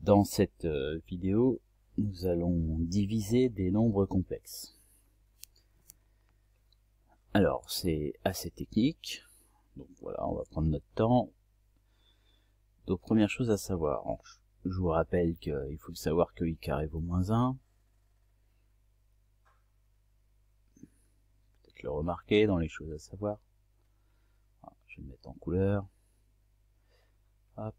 Dans cette vidéo, nous allons diviser des nombres complexes. Alors, c'est assez technique. Donc voilà, on va prendre notre temps. Donc première chose à savoir, je vous rappelle qu'il faut savoir que i carré vaut moins 1. Peut-être le remarquer dans les choses à savoir. Alors, je vais le mettre en couleur. Hop.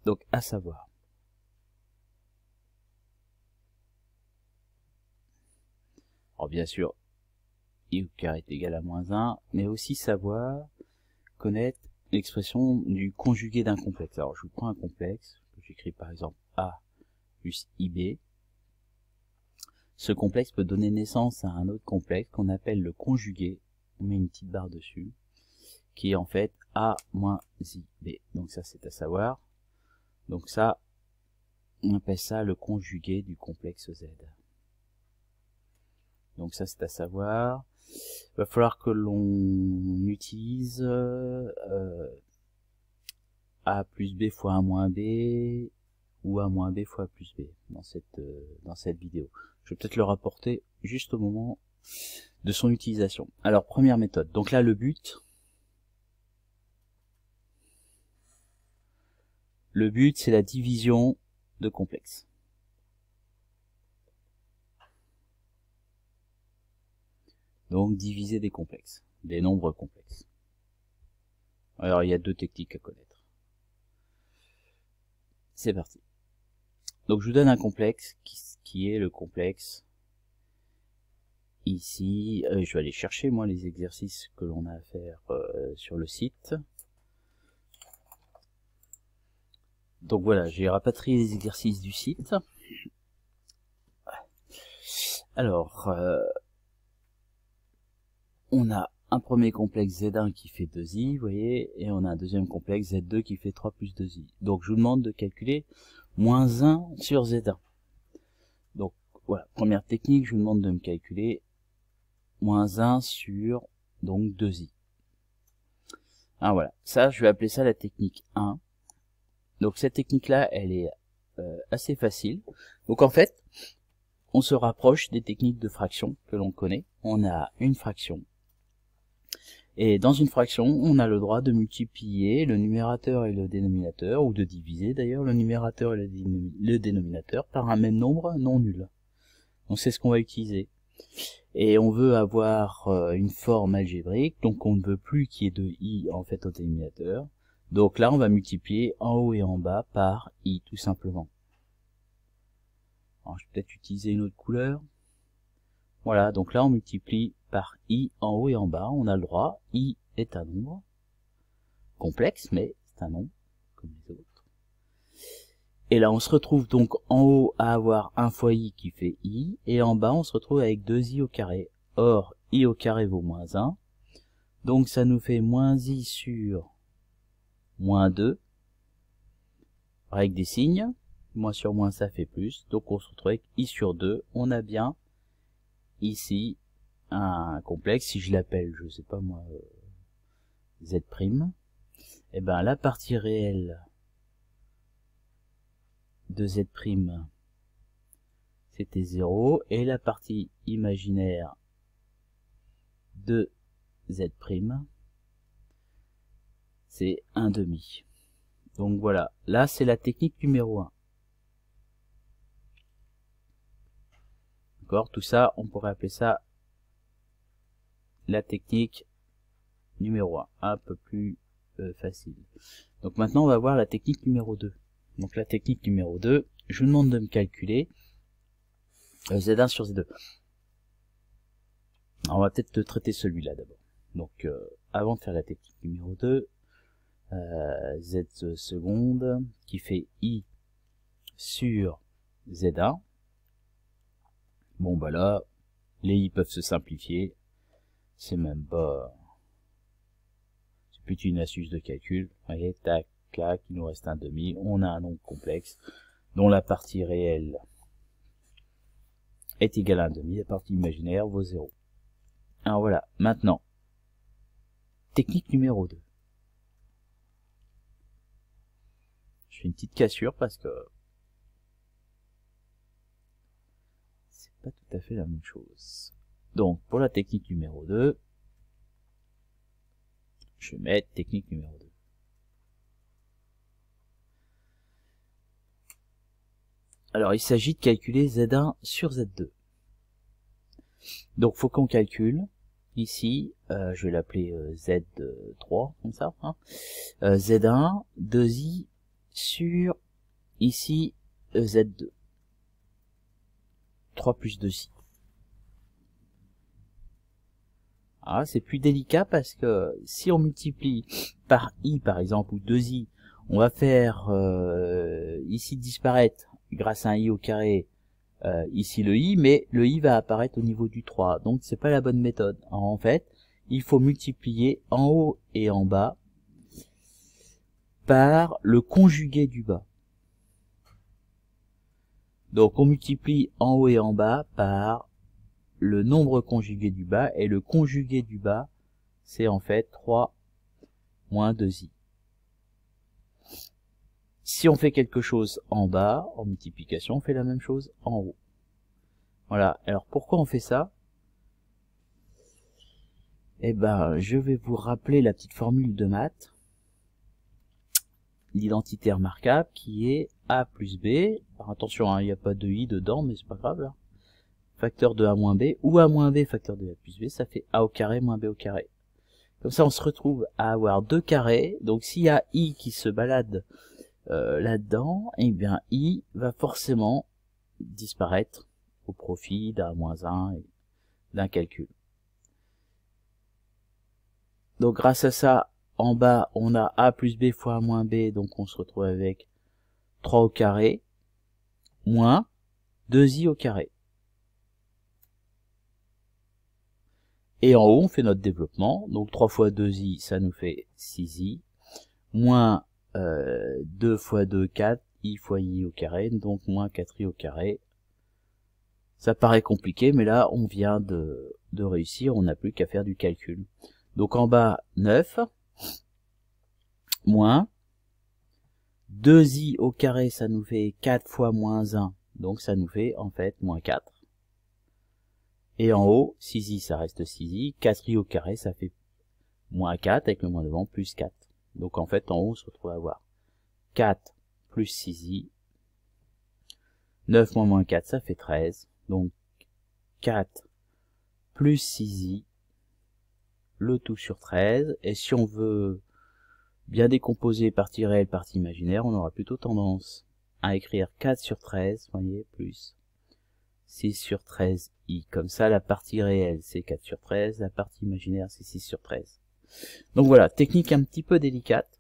Donc à savoir. Alors bien sûr, i au carré est égal à moins 1, mais aussi savoir connaître l'expression du conjugué d'un complexe. Alors je vous prends un complexe, j'écris par exemple a plus ib. Ce complexe peut donner naissance à un autre complexe qu'on appelle le conjugué, on met une petite barre dessus, qui est en fait a moins ib. Donc ça c'est à savoir. Donc ça, on appelle ça le conjugué du complexe z. Donc ça c'est à savoir. Il va falloir que l'on utilise a plus b fois a moins b ou a moins b fois a plus b dans cette vidéo. Je vais peut-être le rapporter juste au moment de son utilisation. Alors première méthode. Donc là le but c'est la division de complexes. Donc diviser des complexes, des nombres complexes. Alors il y a deux techniques à connaître. C'est parti. Donc je vous donne un complexe qui est le complexe ici. Je vais aller chercher moi les exercices que l'on a à faire sur le site. Donc voilà, j'ai rapatrié les exercices du site. Alors, on a un premier complexe Z1 qui fait 2i, vous voyez, et on a un deuxième complexe Z2 qui fait 3 plus 2i. Donc je vous demande de calculer moins 1 sur Z1. Donc voilà, première technique, je vous demande de me calculer moins 1 sur donc 2i. Ah voilà, ça je vais appeler ça la technique 1. Donc cette technique-là, elle est assez facile. Donc en fait, on se rapproche des techniques de fraction que l'on connaît. On a une fraction. Et dans une fraction, on a le droit de multiplier le numérateur et le dénominateur, ou de diviser d'ailleurs le numérateur et le dénominateur par un même nombre non nul. Donc c'est ce qu'on va utiliser. Et on veut avoir une forme algébrique, donc on ne veut plus qu'il y ait de i en fait au dénominateur. Donc là, on va multiplier en haut et en bas par i, tout simplement. Alors, je vais peut-être utiliser une autre couleur. Voilà, donc là, on multiplie par i en haut et en bas. On a le droit. I est un nombre complexe, mais c'est un nombre, comme les autres. Et là, on se retrouve donc en haut à avoir 1 fois i qui fait i, et en bas, on se retrouve avec 2i au carré. Or, i au carré vaut moins 1. Donc, ça nous fait moins i sur moins 2, avec des signes, moins sur moins ça fait plus, donc on se retrouve avec i sur 2, on a bien ici un complexe, si je l'appelle, je sais pas moi, z', et ben la partie réelle de z', c'était 0, et la partie imaginaire de z', c'est 1/2. Donc voilà, là c'est la technique numéro 1. D'accord, tout ça, on pourrait appeler ça la technique numéro 1, un peu plus facile. Donc maintenant on va voir la technique numéro 2. Donc la technique numéro 2, je vous demande de me calculer Z1 sur Z2. Alors, on va peut-être traiter celui-là d'abord. Donc avant de faire la technique numéro 2, Z seconde qui fait I sur Z1. Bon bah là, les I peuvent se simplifier. C'est même pas... C'est plus une astuce de calcul. Vous voyez, tac, clac, il nous reste 1/2. On a un nombre complexe dont la partie réelle est égale à 1/2. La partie imaginaire vaut 0. Alors voilà, maintenant, technique numéro 2. fait une petite cassure parce que c'est pas tout à fait la même chose. Donc pour la technique numéro 2, je vais mettre technique numéro 2. Alors il s'agit de calculer Z1 sur Z2. Donc faut qu'on calcule ici, je vais l'appeler Z3 comme ça, hein. Z1 2i sur ici Z2, 3 plus 2i. Ah, c'est plus délicat parce que si on multiplie par i par exemple ou 2i, on va faire ici disparaître grâce à un i au carré ici le i, mais le i va apparaître au niveau du 3, donc c'est pas la bonne méthode. Alors, en fait, il faut multiplier en haut et en bas par le conjugué du bas. Donc on multiplie en haut et en bas par le nombre conjugué du bas, et le conjugué du bas, c'est en fait 3 moins 2i. Si on fait quelque chose en bas, en multiplication, on fait la même chose en haut. Voilà, alors pourquoi on fait ça? Eh ben, je vais vous rappeler la petite formule de maths, l'identité remarquable, qui est a plus b. Alors attention, hein, il n'y a pas de i dedans, mais c'est pas grave là. Facteur de a moins b, ou a moins b facteur de a plus b, ça fait a au carré moins b au carré. Comme ça, on se retrouve à avoir 2 carrés. Donc s'il y a i qui se balade là-dedans, eh bien i va forcément disparaître au profit d'un moins 1 et d'un calcul. Donc grâce à ça, en bas, on a a plus b fois a moins b, donc on se retrouve avec 3 au carré, moins 2i au carré. Et en haut, on fait notre développement, donc 3 fois 2i, ça nous fait 6i, moins 2 fois 2, 4, i fois i au carré, donc moins 4i au carré. Ça paraît compliqué, mais là, on vient de réussir, on n'a plus qu'à faire du calcul. Donc en bas, 9, moins 2i au carré, ça nous fait 4 fois moins 1, donc ça nous fait en fait moins 4. Et en haut, 6i, ça reste 6i, 4i au carré, ça fait moins 4, avec le moins devant, plus 4. Donc en fait, en haut, on se retrouve à avoir 4 plus 6i, 9 moins moins 4, ça fait 13. Donc 4 plus 6i, le tout sur 13. Et si on veut bien décomposer partie réelle, partie imaginaire, on aura plutôt tendance à écrire 4 sur 13, vous voyez, plus 6 sur 13i. Comme ça, la partie réelle, c'est 4 sur 13, la partie imaginaire, c'est 6 sur 13. Donc voilà, technique un petit peu délicate.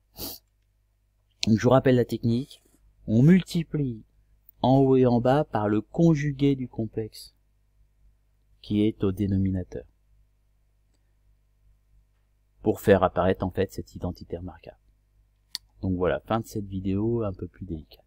Donc je vous rappelle la technique. On multiplie en haut et en bas par le conjugué du complexe qui est au dénominateur, pour faire apparaître en fait cette identité remarquable. Donc voilà, fin de cette vidéo un peu plus délicate.